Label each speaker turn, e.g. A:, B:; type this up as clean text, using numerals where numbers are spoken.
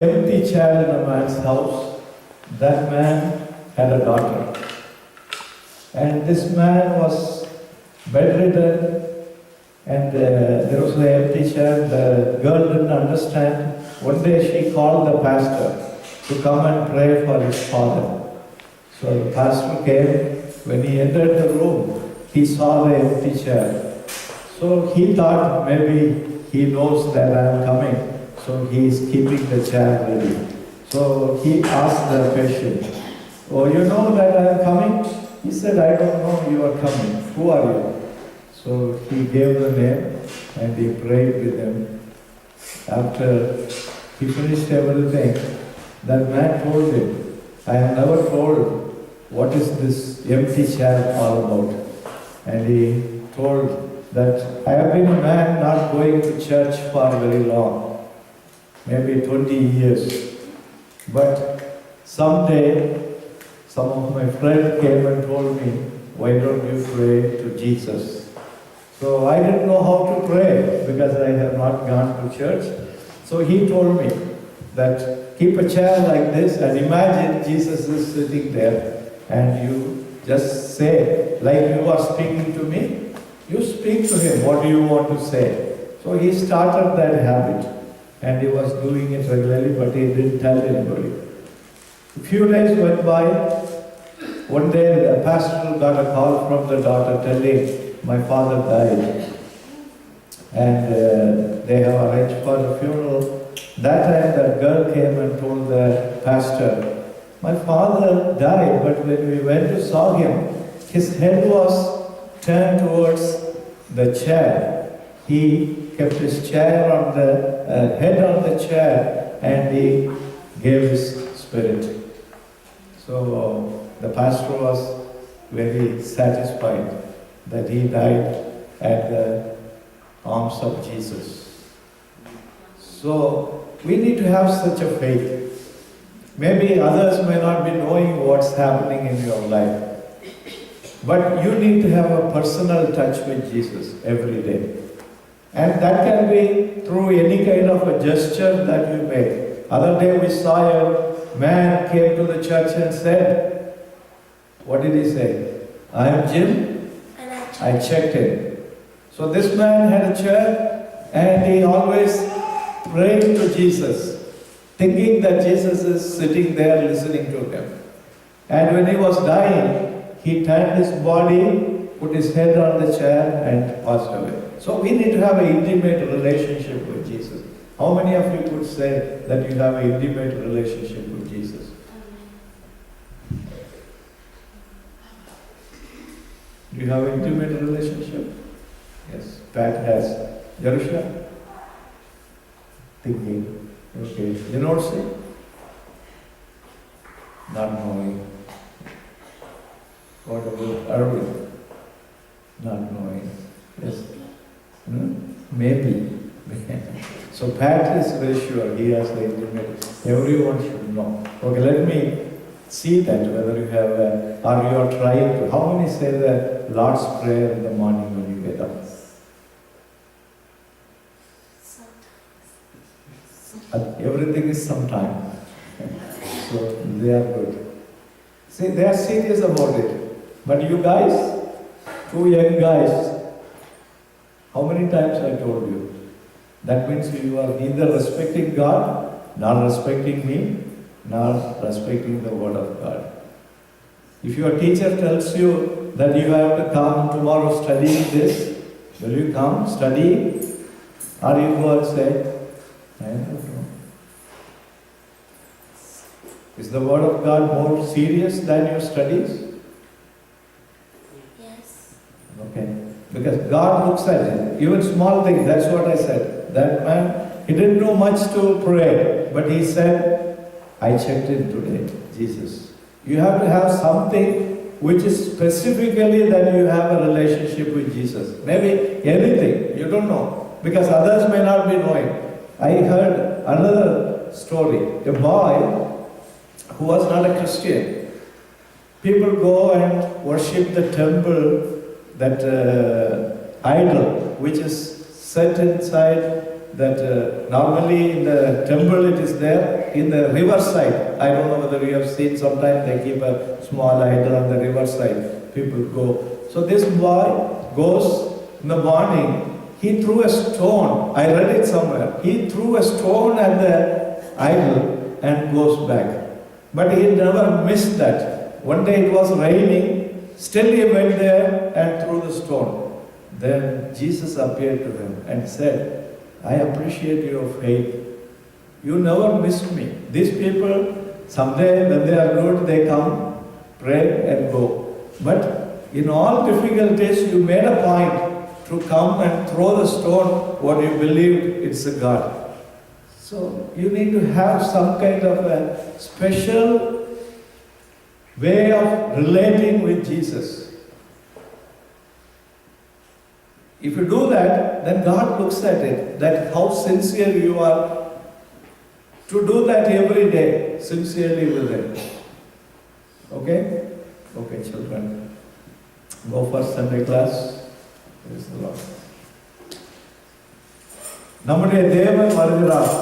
A: empty chair in a man's house. That man had a daughter. And this man was bedridden, and there was an empty chair. The girl didn't understand. One day she called the pastor to come and pray for his father. So the pastor came. When he entered the room, he saw the empty chair. So he thought maybe he knows that I am coming. So he is keeping the chair ready. So he asked the patient, "Oh, you know that I am coming?" He said, "I don't know you are coming. Who are you?" So he gave the name and he prayed with him. After he finished everything, that man told him, "I have never told what is this empty chair all about." And he told that, "I have been a man not going to church for very long, maybe 20 years. But someday, some of my friends came and told me, why don't you pray to Jesus?" So I didn't know how to pray because I have not gone to church. So he told me that keep a chair like this and imagine Jesus is sitting there and you just say, like you are speaking to me, you speak to him, what do you want to say? So he started that habit. And he was doing it regularly, but he didn't tell anybody. A few days went by. One day, the pastor got a call from the daughter telling, "My father died." And they have arranged for the funeral. That time, the girl came and told the pastor, "My father died, but when we went to saw him, his head was turned towards the chair. He kept his chair on the head on the chair, and he gave his spirit." So the pastor was very satisfied that he died at the arms of Jesus. So we need to have such a faith. Maybe others may not be knowing what's happening in your life, but you need to have a personal touch with Jesus every day. And that can be through any kind of a gesture that you make. Other day we saw a man came to the church and said, what did he say? "I am Jim, I checked in." So this man had a chair and he always prayed to Jesus, thinking that Jesus is sitting there listening to him. And when he was dying, he turned his body, put his head on the chair and passed away. So we need to have an intimate relationship with Jesus. How many of you could say that you have an intimate relationship with Jesus? Do you have an intimate relationship? Yes, Pat has. Jerusha? Thinking. Okay. You know what say? Not knowing. What about Arvind? Not knowing. Yes. Maybe. So Pat is very sure he has the intimate. Everyone should know. Okay, let me see that whether you have or you are trying to. How many say the Lord's Prayer in the morning when you get up? Everything is sometime. So they are good. See, they are serious about it. But you guys, two young guys, how many times I told you? That means you are neither respecting God, nor respecting me, nor respecting the Word of God. If your teacher tells you that you have to come tomorrow studying this, will you come study? Or you go and say, "I don't know." Is the Word of God more serious than your studies?
B: Yes.
A: Okay. Because God looks at it. Even small things, that's what I said. That man, he didn't know much to pray, but he said, "I checked in today, Jesus." You have to have something which is specifically that you have a relationship with Jesus. Maybe anything, you don't know, because others may not be knowing. I heard another story. A boy who was not a Christian. People go and worship the temple, that idol, which is set inside that normally in the temple it is there, like in the riverside. I don't know whether you have seen, sometimes they keep a small idol on the riverside. People go. So this boy goes in the morning, he threw a stone. I read it somewhere. He threw a stone at the idol and goes back. But he never missed that. One day it was raining, still he went there and threw the stone. Then Jesus appeared to him and said, I appreciate your faith. You never missed me. These people, someday when they are good, they come, pray and go. But in all difficulties, you made a point to come and throw the stone what you believed it's a God. So you need to have some kind of a special way of relating with Jesus. If you do that, then God looks at it, that how sincere you are to do that every day, sincerely with Him. Okay? Okay, children. Go for Sunday class. Praise the Lord. நம்முடைய தேவன் வருகிறார்.